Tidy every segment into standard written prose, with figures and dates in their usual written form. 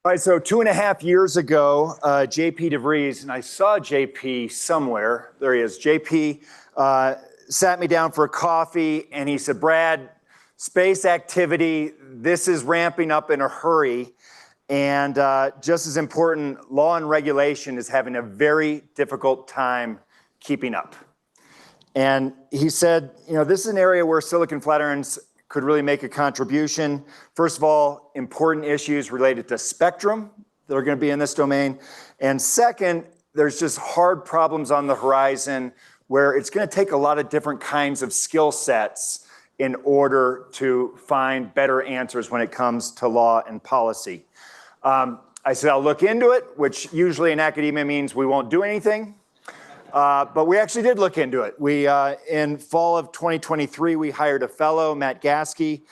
All right, so 2.5 years ago, JP DeVries, and I saw JP somewhere, there he is, JP sat me down for a coffee and he said, Brad, space activity, this is ramping up in a hurry. And just as important, law and regulation is having a very difficult time keeping up. And he said, this is an area where Silicon Flatirons could really make a contribution. First of all, important issues related to spectrum that are going to be in this domain. And second, there's just hard problems on the horizon where it's going to take a lot of different kinds of skill sets in order to find better answers when it comes to law and policy. I said, I'll look into it, which usually in academia means we won't do anything. But we actually did look into it. We, in fall of 2023, we hired a fellow, Matt Gaskey,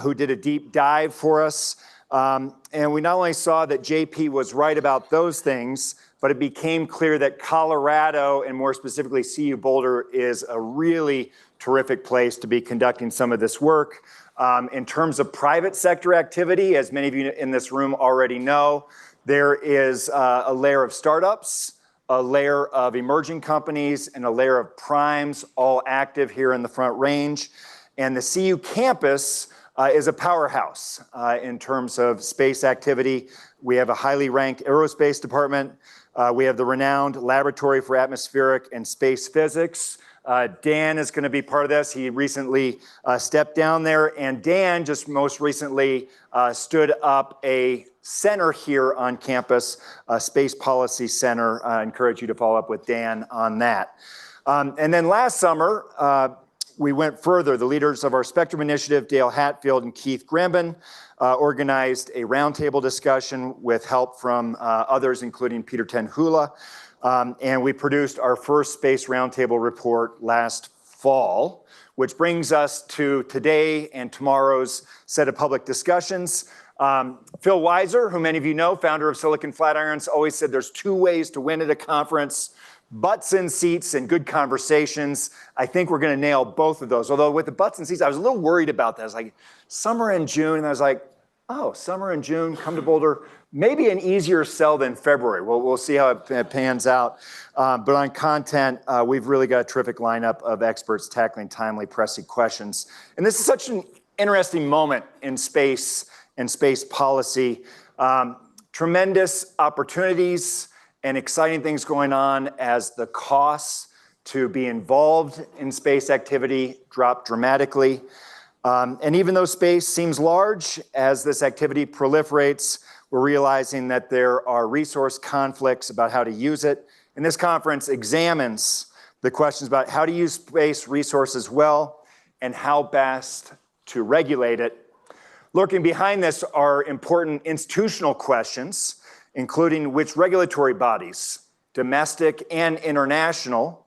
who did a deep dive for us. And we not only saw that JP was right about those things, but it became clear that Colorado, and more specifically CU Boulder, is a really terrific place to be conducting some of this work. In terms of private sector activity, as many of you in this room already know, there is a layer of startups, a layer of emerging companies, and a layer of primes, all active here in the Front Range. And the CU campus is a powerhouse in terms of space activity. We have a highly ranked aerospace department. We have the renowned Laboratory for Atmospheric and Space Physics. Dan is going to be part of this. He recently stepped down there, and Dan just most recently stood up a center here on campus, a Space Policy Center. I encourage you to follow up with Dan on that. And then last summer, we went further. The leaders of our Spectrum Initiative, Dale Hatfield and Keith Grambin, organized a roundtable discussion with help from others, including Peter Tenhula. And we produced our first Space Roundtable report last fall, which brings us to today and tomorrow's set of public discussions. Phil Weiser, who many of you know, founder of Silicon Flatirons, always said there's two ways to win at a conference: butts in seats and good conversations. I think we're going to nail both of those. Although with the butts in seats, I was a little worried about that. I was like, summer and June, and I was like, oh, summer and June, come to Boulder. Maybe an easier sell than February. We'll see how it pans out. But on content, we've really got a terrific lineup of experts tackling timely, pressing questions. And this is such an interesting moment in space and space policy. Tremendous opportunities and exciting things going on as the costs to be involved in space activity drop dramatically. And even though space seems large, as this activity proliferates, we're realizing that there are resource conflicts about how to use it. And this conference examines the questions about how to use space resources well and how best to regulate it. Lurking behind this are important institutional questions, including which regulatory bodies, domestic and international,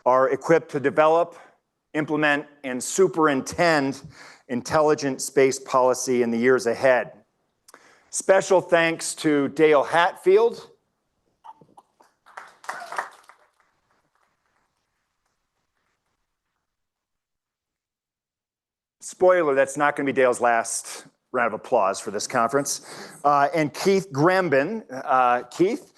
are equipped to develop, implement, and superintend intelligent space policy in the years ahead. Special thanks to Dale Hatfield. Spoiler, that's not going to be Dale's last round of applause for this conference. And Keith Grambin. Keith,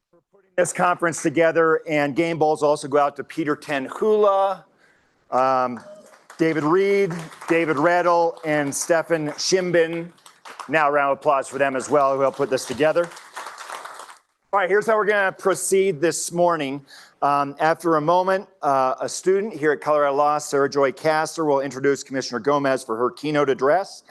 for putting this conference together, and game balls also go out to Peter Tenhula, David Reed, David Reddle, and Stefan Shimbin. Now a round of applause for them as well, who helped put this together. All right, here's how we're going to proceed this morning. After a moment, a student here at Colorado Law, Sarah Joy Castor, will introduce Commissioner Gomez for her keynote address.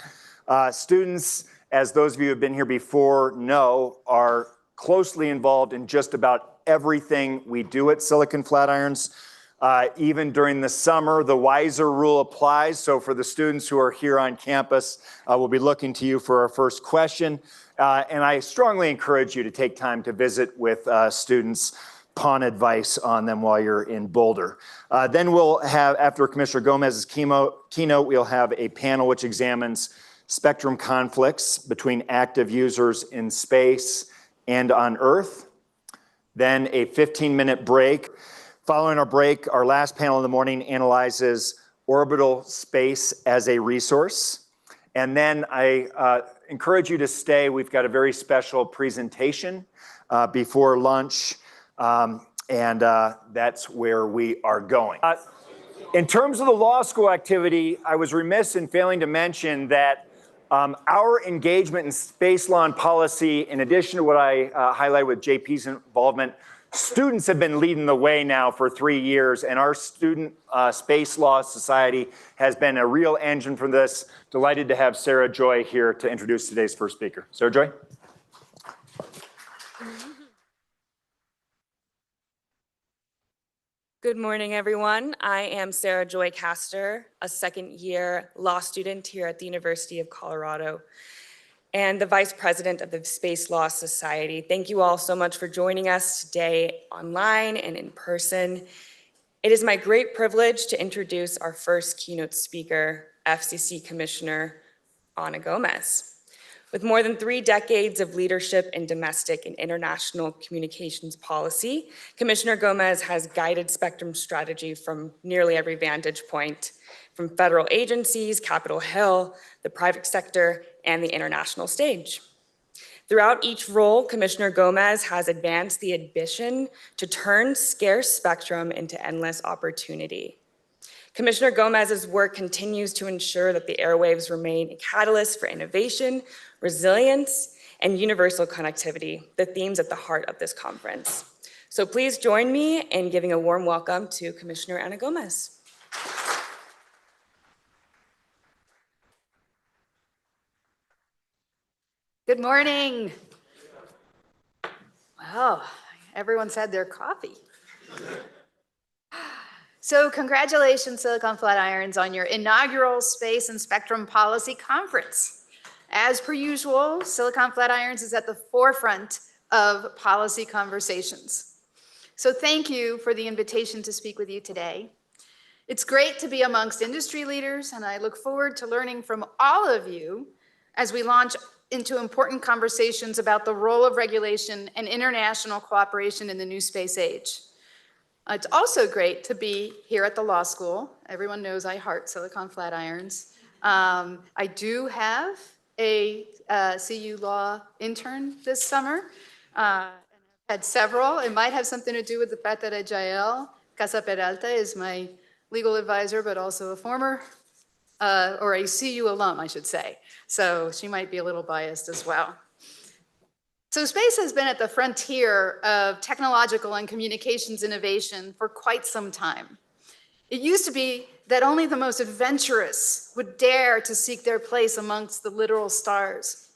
Students, as those of you who have been here before know, are closely involved in just about everything we do at Silicon Flatirons. Even during the summer, the Weiser rule applies. So for the students who are here on campus, we'll be looking to you for our first question. And I strongly encourage you to take time to visit with students, pawn advice on them while you're in Boulder. Then we'll have, after Commissioner Gomez's keynote, we'll have a panel which examines spectrum conflicts between active users in space and on Earth. Then a 15-minute break. Following our break, our last panel in the morning analyzes orbital space as a resource. And then I encourage you to stay. We've got a very special presentation before lunch, and that's where we are going. In terms of the law school activity, I was remiss in failing to mention that our engagement in space law and policy, in addition to what I highlighted with JP's involvement, students have been leading the way now for 3 years, and our Student Space Law Society has been a real engine for this. Delighted to have Sarah Joy here to introduce today's first speaker. Sarah Joy. Good morning, everyone. I am Sarah Joy Castor, a second-year law student here at the University of Colorado and the Vice President of the Space Law Society. Thank you all so much for joining us today online and in person. It is my great privilege to introduce our first keynote speaker, FCC Commissioner Ana Gomez. With more than 3 decades of leadership in domestic and international communications policy, Commissioner Gomez has guided spectrum strategy from nearly every vantage point, from federal agencies, Capitol Hill, the private sector, and the international stage. Throughout each role, Commissioner Gomez has advanced the ambition to turn scarce spectrum into endless opportunity. Commissioner Gomez's work continues to ensure that the airwaves remain a catalyst for innovation, resilience, and universal connectivity, the themes at the heart of this conference. So please join me in giving a warm welcome to Commissioner Ana Gomez. Good morning. Wow, everyone's had their coffee. So congratulations, Silicon Flatirons, on your inaugural Space and Spectrum Policy Conference. As per usual, Silicon Flatirons is at the forefront of policy conversations. So thank you for the invitation to speak with you today. It's great to be amongst industry leaders, and I look forward to learning from all of you as we launch into important conversations about the role of regulation and international cooperation in the new space age. It's also great to be here at the law school. Everyone knows I heart Silicon Flatirons. I do have a CU law intern this summer. Had several. It might have something to do with the fact that Jael Casa Peralta is my legal advisor, but also a former, or a CU alum, I should say. So she might be a little biased as well. So space has been at the frontier of technological and communications innovation for quite some time. It used to be that only the most adventurous would dare to seek their place amongst the literal stars.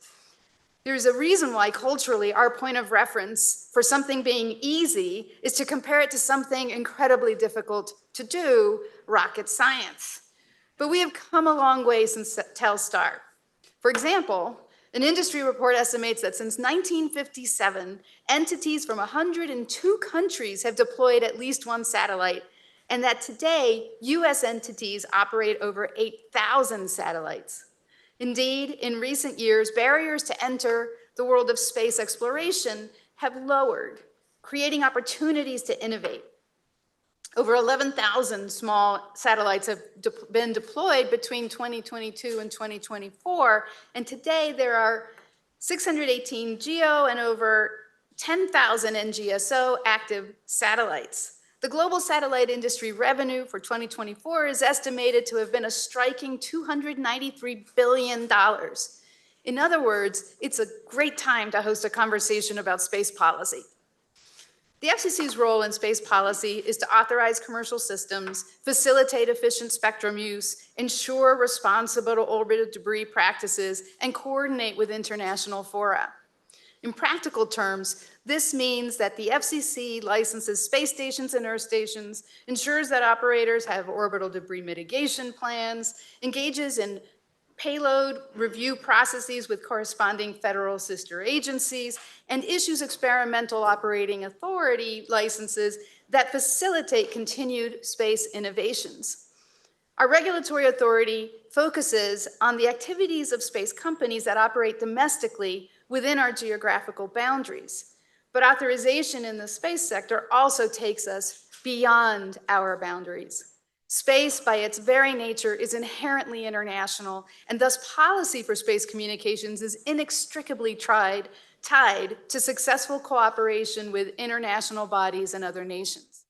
There's a reason why culturally our point of reference for something being easy is to compare it to something incredibly difficult to do, rocket science. But we have come a long way since Telstar. For example, an industry report estimates that since 1957, entities from 102 countries have deployed at least one satellite, and that today, US entities operate over 8,000 satellites. Indeed, in recent years, barriers to enter the world of space exploration have lowered, creating opportunities to innovate. Over 11,000 small satellites have been deployed between 2022 and 2024, and today there are 618 GEO and over 10,000 NGSO active satellites. The global satellite industry revenue for 2024 is estimated to have been a striking $293 billion. In other words, it's a great time to host a conversation about space policy. The FCC's role in space policy is to authorize commercial systems, facilitate efficient spectrum use, ensure responsible orbital debris practices, and coordinate with international fora. In practical terms, this means that the FCC licenses space stations and Earth stations, ensures that operators have orbital debris mitigation plans, engages in payload review processes with corresponding federal sister agencies, and issues experimental operating authority licenses that facilitate continued space innovations. Our regulatory authority focuses on the activities of space companies that operate domestically within our geographical boundaries. But authorization in the space sector also takes us beyond our boundaries. Space, by its very nature, is inherently international, and thus policy for space communications is inextricably tied to successful cooperation with international bodies and other nations.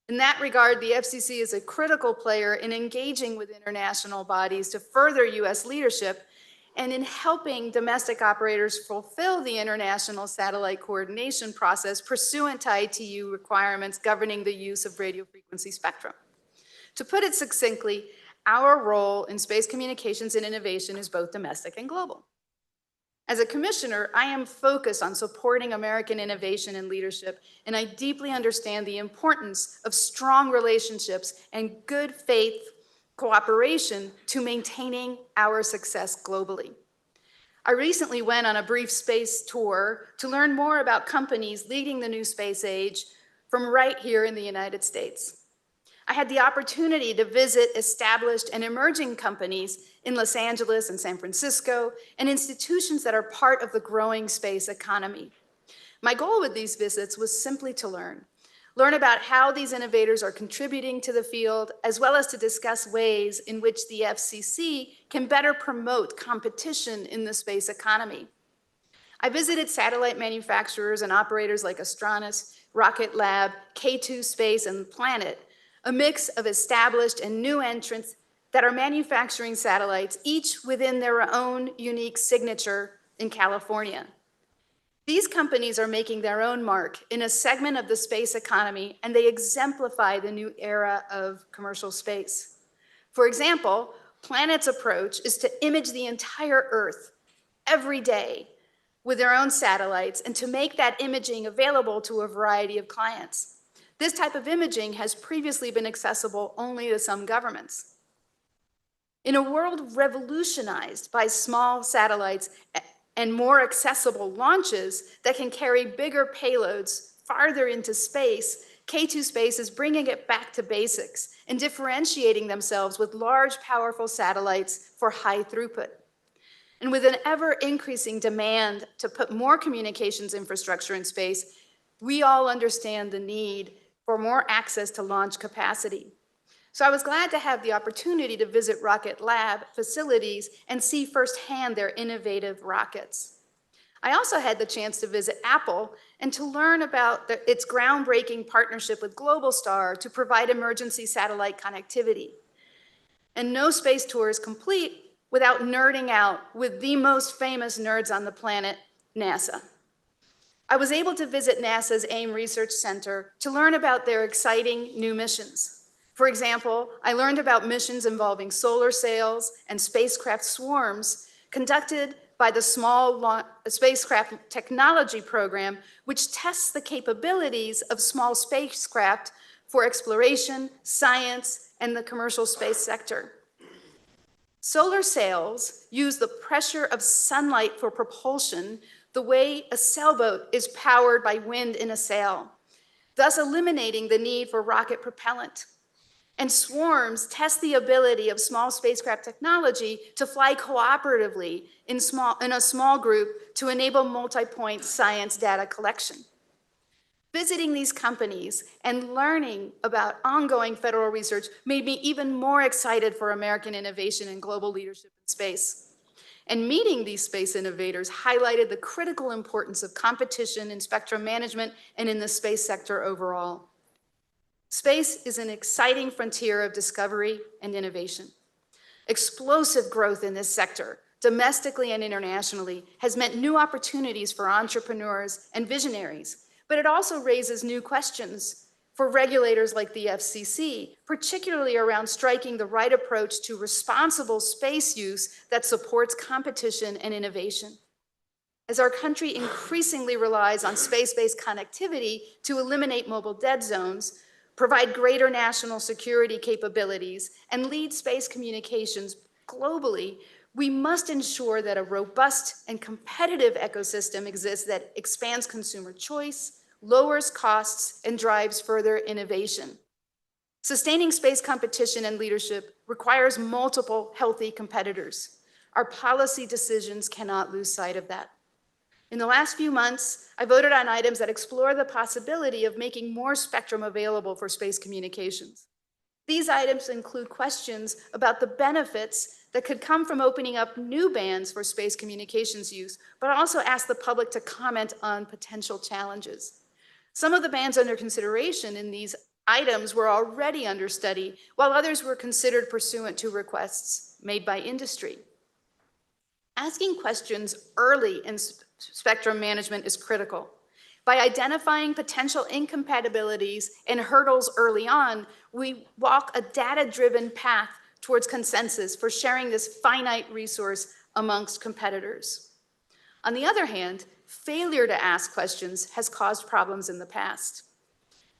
In that regard, the FCC is a critical player in engaging with international bodies to further US leadership and in helping domestic operators fulfill the international satellite coordination process pursuant to ITU requirements governing the use of radio frequency spectrum. To put it succinctly, our role in space communications and innovation is both domestic and global. As a commissioner, I am focused on supporting American innovation and leadership, and I deeply understand the importance of strong relationships and good faith cooperation to maintaining our success globally. I recently went on a brief space tour to learn more about companies leading the new space age from right here in the United States. I had the opportunity to visit established and emerging companies in Los Angeles and San Francisco, and institutions that are part of the growing space economy. My goal with these visits was simply to learn about how these innovators are contributing to the field, as well as to discuss ways in which the FCC can better promote competition in the space economy. I visited satellite manufacturers and operators like Astronis, Rocket Lab, K2 Space, and Planet, a mix of established and new entrants that are manufacturing satellites, each within their own unique signature in California. These companies are making their own mark in a segment of the space economy, and they exemplify the new era of commercial space. For example, Planet's approach is to image the entire Earth every day with their own satellites and to make that imaging available to a variety of clients. This type of imaging has previously been accessible only to some governments. In a world revolutionized by small satellites and more accessible launches that can carry bigger payloads farther into space, K2 Space is bringing it back to basics and differentiating themselves with large, powerful satellites for high throughput. And with an ever-increasing demand to put more communications infrastructure in space, we all understand the need for more access to launch capacity. So I was glad to have the opportunity to visit Rocket Lab facilities and see firsthand their innovative rockets. I also had the chance to visit Apple and to learn about its groundbreaking partnership with Globalstar to provide emergency satellite connectivity. And no space tour is complete without nerding out with the most famous nerds on the planet, NASA. I was able to visit NASA's AIM Research Center to learn about their exciting new missions. For example, I learned about missions involving solar sails and spacecraft swarms conducted by the Small Spacecraft Technology Program, which tests the capabilities of small spacecraft for exploration, science, and the commercial space sector. Solar sails use the pressure of sunlight for propulsion the way a sailboat is powered by wind in a sail, thus eliminating the need for rocket propellant. And swarms test the ability of small spacecraft technology to fly cooperatively in a small group to enable multi-point science data collection. Visiting these companies and learning about ongoing federal research made me even more excited for American innovation and global leadership in space. And meeting these space innovators highlighted the critical importance of competition in spectrum management and in the space sector overall. Space is an exciting frontier of discovery and innovation. Explosive growth in this sector, domestically and internationally, has meant new opportunities for entrepreneurs and visionaries, but it also raises new questions for regulators like the FCC, particularly around striking the right approach to responsible space use that supports competition and innovation. As our country increasingly relies on space-based connectivity to eliminate mobile dead zones, provide greater national security capabilities, and lead space communications globally, we must ensure that a robust and competitive ecosystem exists that expands consumer choice, lowers costs, and drives further innovation. Sustaining space competition and leadership requires multiple healthy competitors. Our policy decisions cannot lose sight of that. In the last few months, I voted on items that explore the possibility of making more spectrum available for space communications. These items include questions about the benefits that could come from opening up new bands for space communications use, but also ask the public to comment on potential challenges. Some of the bands under consideration in these items were already under study, while others were considered pursuant to requests made by industry. Asking questions early in spectrum management is critical. By identifying potential incompatibilities and hurdles early on, we walk a data-driven path towards consensus for sharing this finite resource amongst competitors. On the other hand, failure to ask questions has caused problems in the past.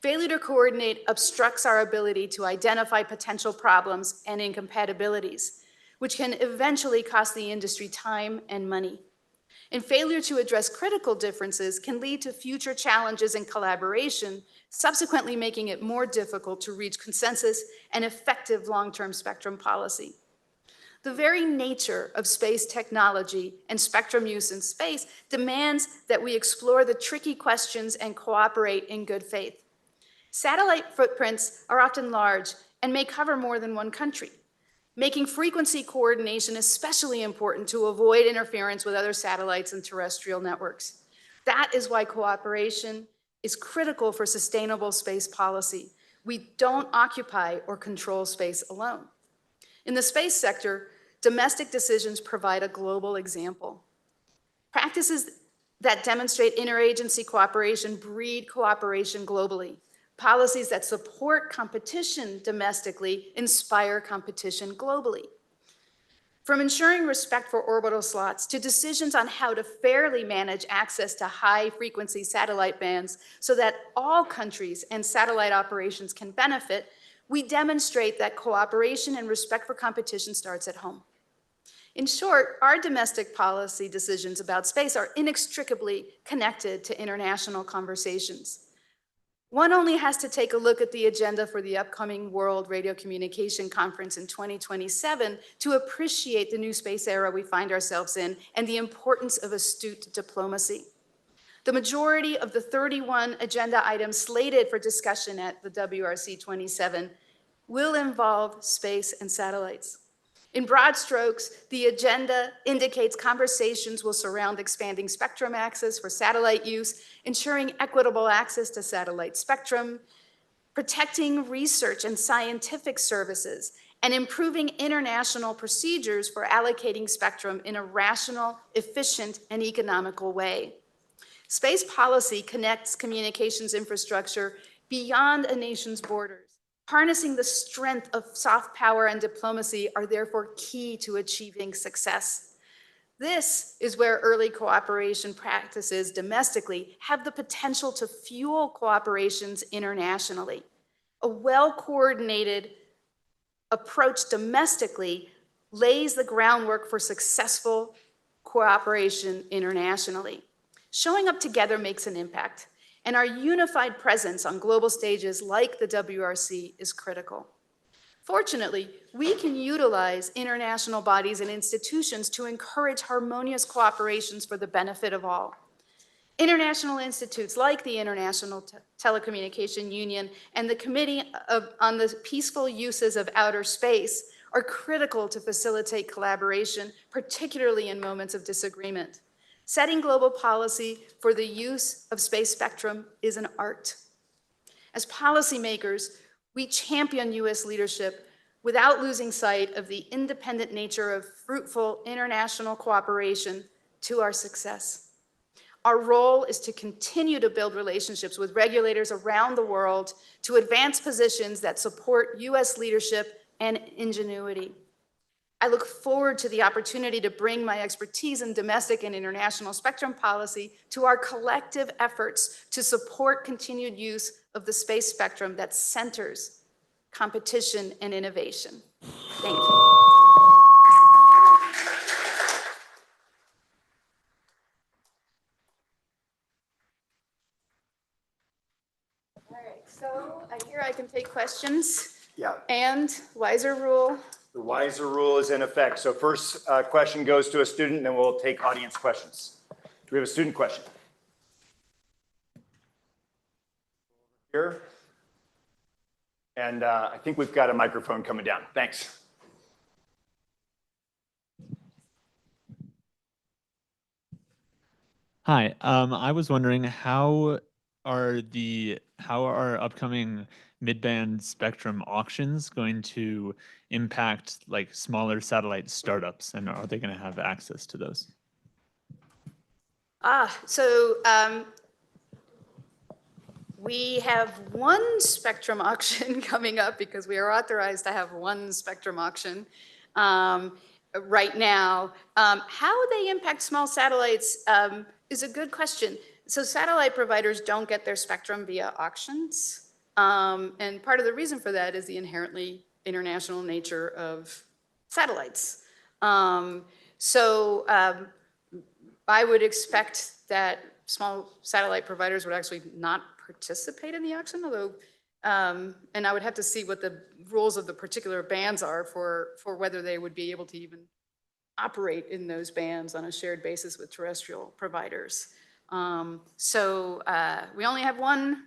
Failure to coordinate obstructs our ability to identify potential problems and incompatibilities, which can eventually cost the industry time and money. And failure to address critical differences can lead to future challenges in collaboration, subsequently making it more difficult to reach consensus and effective long-term spectrum policy. The very nature of space technology and spectrum use in space demands that we explore the tricky questions and cooperate in good faith. Satellite footprints are often large and may cover more than one country, making frequency coordination especially important to avoid interference with other satellites and terrestrial networks. That is why cooperation is critical for sustainable space policy. We don't occupy or control space alone. In the space sector, domestic decisions provide a global example. Practices that demonstrate interagency cooperation breed cooperation globally. Policies that support competition domestically inspire competition globally. From ensuring respect for orbital slots to decisions on how to fairly manage access to high-frequency satellite bands so that all countries and satellite operations can benefit, we demonstrate that cooperation and respect for competition starts at home. In short, our domestic policy decisions about space are inextricably connected to international conversations. One only has to take a look at the agenda for the upcoming World Radio Communication Conference in 2027 to appreciate the new space era we find ourselves in and the importance of astute diplomacy. The majority of the 31 agenda items slated for discussion at the WRC 27 will involve space and satellites. In broad strokes, the agenda indicates conversations will surround expanding spectrum access for satellite use, ensuring equitable access to satellite spectrum, protecting research and scientific services, and improving international procedures for allocating spectrum in a rational, efficient, and economical way. Space policy connects communications infrastructure beyond a nation's borders. Harnessing the strength of soft power and diplomacy are therefore key to achieving success. This is where early cooperation practices domestically have the potential to fuel cooperations internationally. A well-coordinated approach domestically lays the groundwork for successful cooperation internationally. Showing up together makes an impact, and our unified presence on global stages like the WRC is critical. Fortunately, we can utilize international bodies and institutions to encourage harmonious cooperations for the benefit of all. International institutes like the International Telecommunication Union and the Committee on the Peaceful Uses of Outer Space are critical to facilitate collaboration, particularly in moments of disagreement. Setting global policy for the use of space spectrum is an art. As policymakers, we champion U.S. leadership without losing sight of the independent nature of fruitful international cooperation to our success. Our role is to continue to build relationships with regulators around the world to advance positions that support U.S. leadership and ingenuity. I look forward to the opportunity to bring my expertise in domestic and international spectrum policy to our collective efforts to support continued use of the space spectrum that centers competition and innovation. Thank you. All right, so here I can take questions. Yeah. And wiser rule. The wiser rule is in effect. So first question goes to a student, then we'll take audience questions. Do we have a student question? Here. And I think we've got a microphone coming down. Thanks. Hi, I was wondering how are upcoming mid-band spectrum auctions going to impact like smaller satellite startups, and are they going to have access to those? We have one spectrum auction coming up because we are authorized to have one spectrum auction right now. How they impact small satellites is a good question. So satellite providers don't get their spectrum via auctions. And part of the reason for that is the inherently international nature of satellites. I would expect that small satellite providers would actually not participate in the auction, although, and I would have to see what the rules of the particular bands are for whether they would be able to even operate in those bands on a shared basis with terrestrial providers. We only have one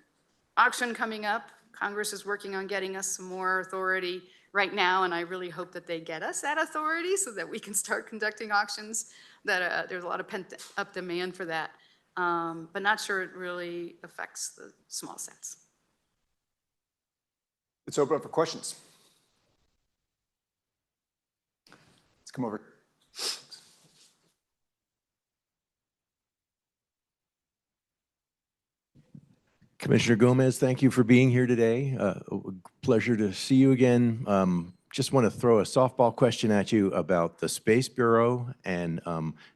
auction coming up. Congress is working on getting us some more authority right now, and I really hope that they get us that authority so that we can start conducting auctions. There's a lot of pent up demand for that, but not sure it really affects the small sats. Let's open up for questions. Let's come over. Commissioner Gomez, thank you for being here today. Pleasure to see you again. Just want to throw a softball question at you about the Space Bureau and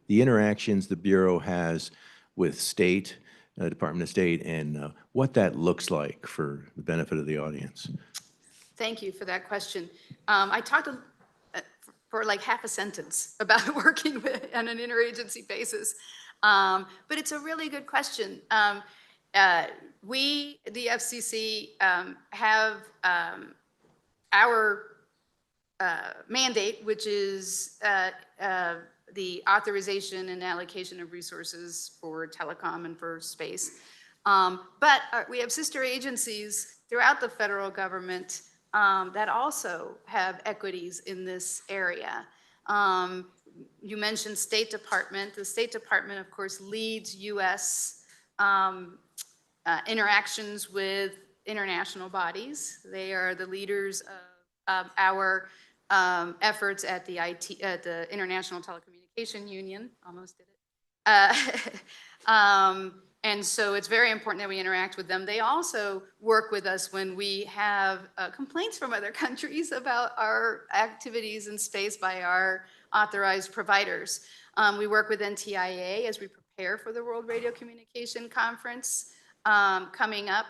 the interactions the Bureau has with state, Department of State, and what that looks like for the benefit of the audience. Thank you for that question. I talked for like half a sentence about working on an interagency basis, but it's a really good question. We, the FCC, have our mandate, which is the authorization and allocation of resources for telecom and for space. But we have sister agencies throughout the federal government that also have equities in this area. You mentioned State Department. The State Department, of course, leads U.S. Interactions with international bodies. They are the leaders of our efforts at the International Telecommunication Union. Almost did it. And so it's very important that we interact with them. They also work with us when we have complaints from other countries about our activities in space by our authorized providers. We work with NTIA as we prepare for the World Radio Communication Conference coming up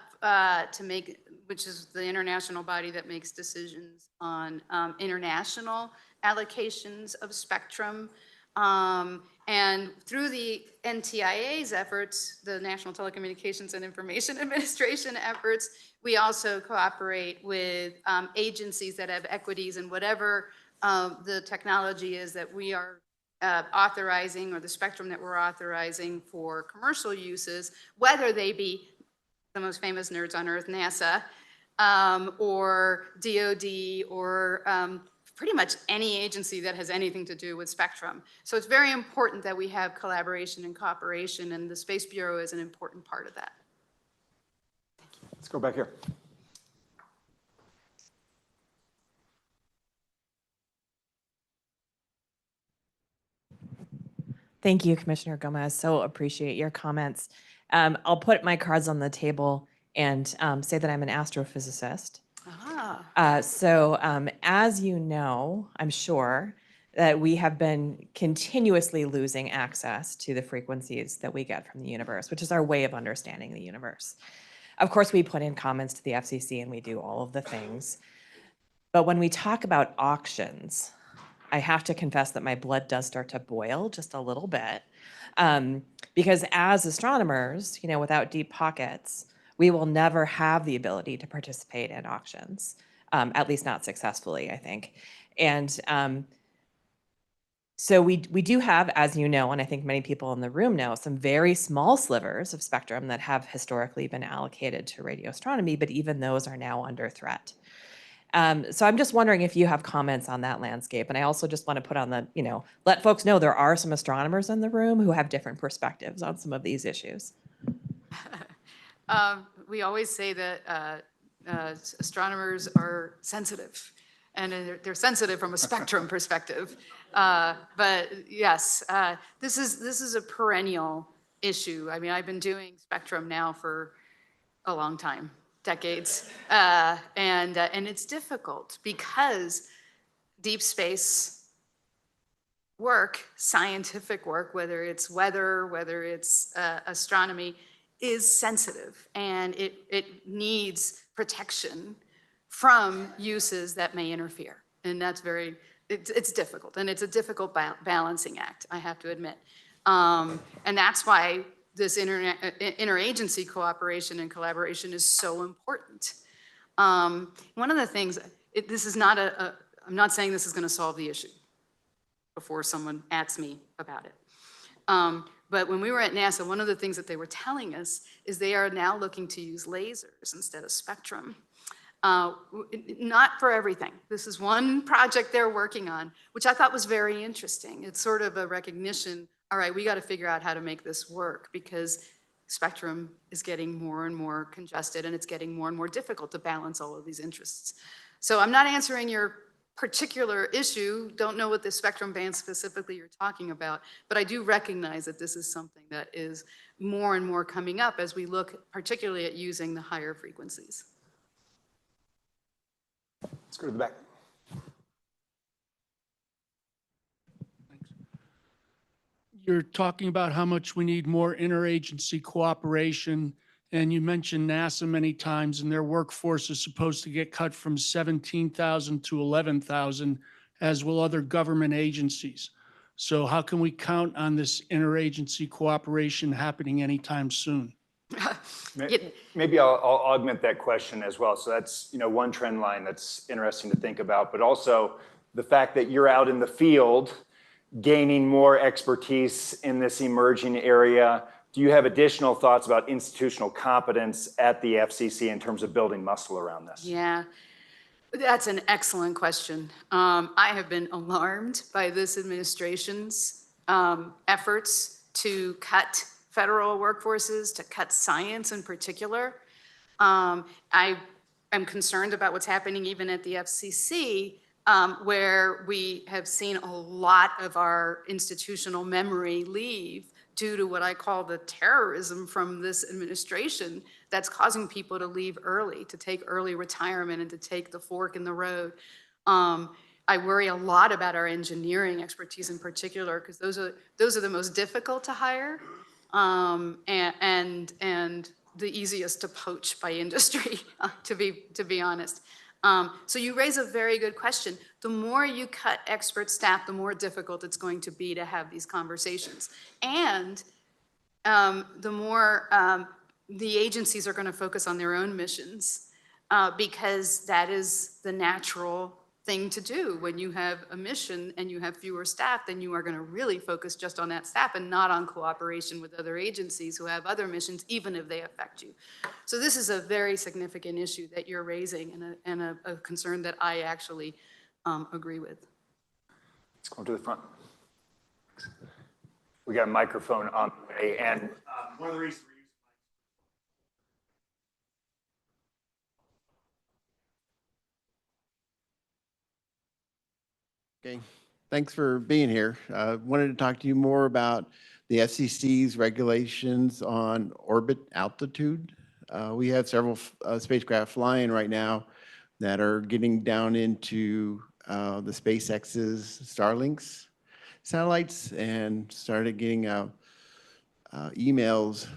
which is the international body that makes decisions on international allocations of spectrum. And through the NTIA's efforts, the National Telecommunications and Information Administration efforts, we also cooperate with agencies that have equities in whatever the technology is that we are authorizing, or the spectrum that we're authorizing for commercial uses, whether they be the most famous nerds on earth, NASA, or DOD, or pretty much any agency that has anything to do with spectrum. So it's very important that we have collaboration and cooperation, and the Space Bureau is an important part of that. Thank you. Let's go back here. Thank you, Commissioner Gomez. So appreciate your comments. I'll put my cards on the table and say that I'm an astrophysicist. As you know, I'm sure that we have been continuously losing access to the frequencies that we get from the universe, which is our way of understanding the universe. Of course, we put in comments to the FCC and we do all of the things. But when we talk about auctions, I have to confess that my blood does start to boil just a little bit. Because as astronomers, without deep pockets, we will never have the ability to participate in auctions, at least not successfully, I think. And so we do have, as you know, and I think many people in the room know, some very small slivers of spectrum that have historically been allocated to radio astronomy, but even those are now under threat. So I'm just wondering if you have comments on that landscape. And I also just want to put on the, let folks know there are some astronomers in the room who have different perspectives on some of these issues. We always say that astronomers are sensitive, and they're sensitive from a spectrum perspective. But yes, this is a perennial issue. I mean, I've been doing spectrum now for a long time, decades, and it's difficult because deep space work, scientific work, whether it's weather, whether it's astronomy, is sensitive, and it needs protection from uses that may interfere. And that's it's difficult, and it's a difficult balancing act, I have to admit. And that's why this interagency cooperation and collaboration is so important. One of the things, this is not I'm not saying this is going to solve the issue before someone asks me about it. But when we were at NASA, one of the things that they were telling us is they are now looking to use lasers instead of spectrum. Not for everything. This is one project they're working on, which I thought was very interesting. It's sort of a recognition, all right, we got to figure out how to make this work because spectrum is getting more and more congested, and it's getting more and more difficult to balance all of these interests. So I'm not answering your particular issue, don't know what the spectrum band specifically you're talking about, but I do recognize that this is something that is more and more coming up as we look particularly at using the higher frequencies. Let's go to the back. You're talking about how much we need more interagency cooperation, and you mentioned NASA many times, and their workforce is supposed to get cut from 17,000 to 11,000, as will other government agencies. So how can we count on this interagency cooperation happening anytime soon? Maybe I'll augment that question as well. So that's one trend line that's interesting to think about, but also the fact that you're out in the field gaining more expertise in this emerging area. Do you have additional thoughts about institutional competence at the FCC in terms of building muscle around this? Yeah, that's an excellent question. I have been alarmed by this administration's efforts to cut federal workforces, to cut science in particular. I am concerned about what's happening even at the FCC, where we have seen a lot of our institutional memory leave due to what I call the terrorism from this administration that's causing people to leave early, to take early retirement and to take the fork in the road. I worry a lot about our engineering expertise in particular, because those are the most difficult to hire and the easiest to poach by industry, to be honest. So you raise a very good question. The more you cut expert staff, the more difficult it's going to be to have these conversations. And the more the agencies are going to focus on their own missions, because that is the natural thing to do. When you have a mission and you have fewer staff, then you are going to really focus just on that staff and not on cooperation with other agencies who have other missions, even if they affect you. So this is a very significant issue that you're raising, and a concern that I actually agree with. Let's go to the front. We got a microphone on the way, and one of the reasons Okay, thanks for being here. Wanted to talk to you more about the FCC's regulations on orbit altitude. We have several spacecraft flying right now that are getting down into the SpaceX's Starlinks satellites and started getting emails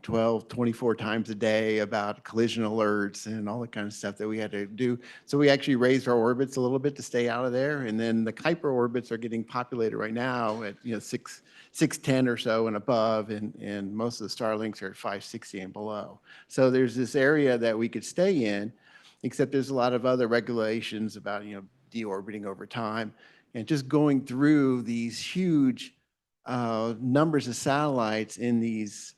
12, 24 times a day about collision alerts and all the kind of stuff that we had to do. So we actually raised our orbits a little bit to stay out of there. And then the Kuiper orbits are getting populated right now at 610 or so and above, and most of the Starlinks are at 560 and below. So there's this area that we could stay in, except there's a lot of other regulations about deorbiting over time, and just going through these huge numbers of satellites in these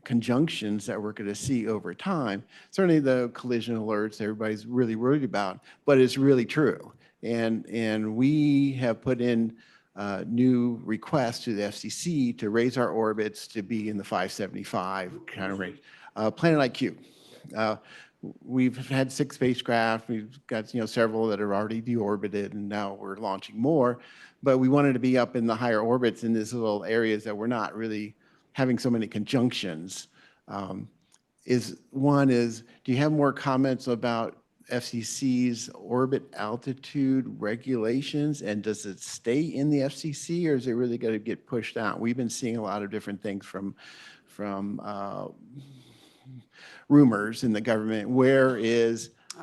conjunctions that we're going to see over time. Certainly the collision alerts everybody's really worried about, but it's really true. And we have put in new requests to the FCC to raise our orbits to be in the 575 kind of range. Planet IQ. We've had 6 spacecraft. We've got several that are already deorbited, and now we're launching more. But we wanted to be up in the higher orbits in these little areas that we're not really having so many conjunctions. Do you have more comments about FCC's orbit altitude regulations, and does it stay in the FCC, or is it really going to get pushed out? We've been seeing a lot of different things from rumors in the government.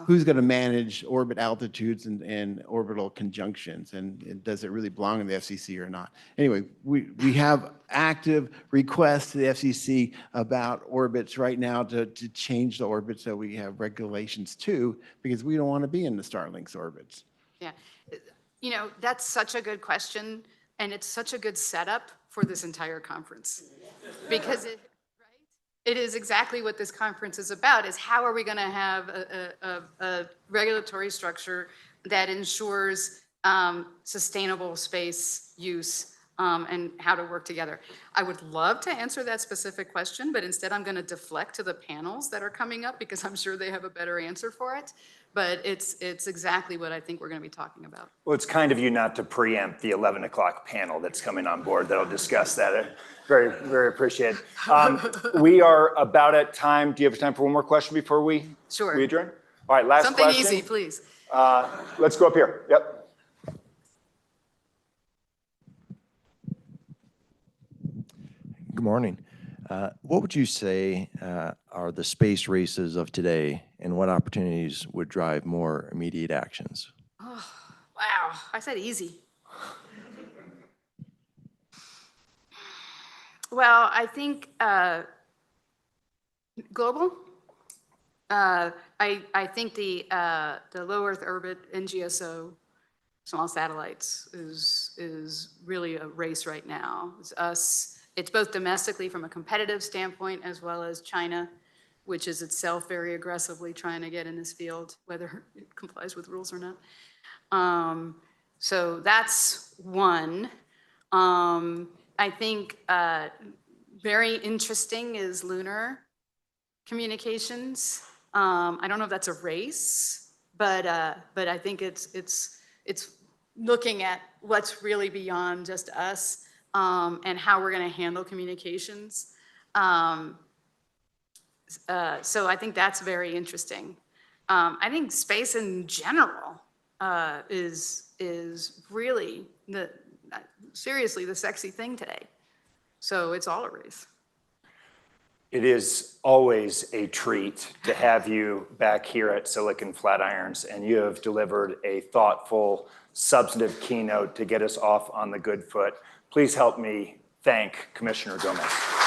Who's going to manage orbit altitudes and orbital conjunctions, and does it really belong in the FCC or not? Anyway, we have active requests to the FCC about orbits right now to change the orbits that we have regulations to, because we don't want to be in the Starlink's orbits. Yeah, that's such a good question, and it's such a good setup for this entire conference, because it is exactly what this conference is about, is how are we going to have a regulatory structure that ensures sustainable space use and how to work together. I would love to answer that specific question, but instead I'm going to deflect to the panels that are coming up, because I'm sure they have a better answer for it. But it's exactly what I think we're going to be talking about. Well, it's kind of you not to preempt the 11 o'clock panel that's coming on board that'll discuss that. Very, very appreciated. We are about at time. Do you have time for one more question before we adjourn? All right, last Something question. easy, please. Let's go up here. Yep. Good morning. What would you say are the space races of today, and what opportunities would drive more immediate actions? Oh, wow. I said easy. Well, I think global. I think the low Earth orbit NGSO small satellites is really a race right now. It's us. It's both domestically from a competitive standpoint, as well as China, which is itself very aggressively trying to get in this field, whether it complies with rules or not. So that's one. I think very interesting is lunar communications. I don't know if that's a race, but I think it's looking at what's really beyond just us. And how we're going to handle communications. So I think that's very interesting. I think space in general is really seriously the sexy thing today. So it's all a race. It is always a treat to have you back here at Silicon Flatirons, and you have delivered a thoughtful, substantive keynote to get us off on the good foot. Please help me thank Commissioner Gomez.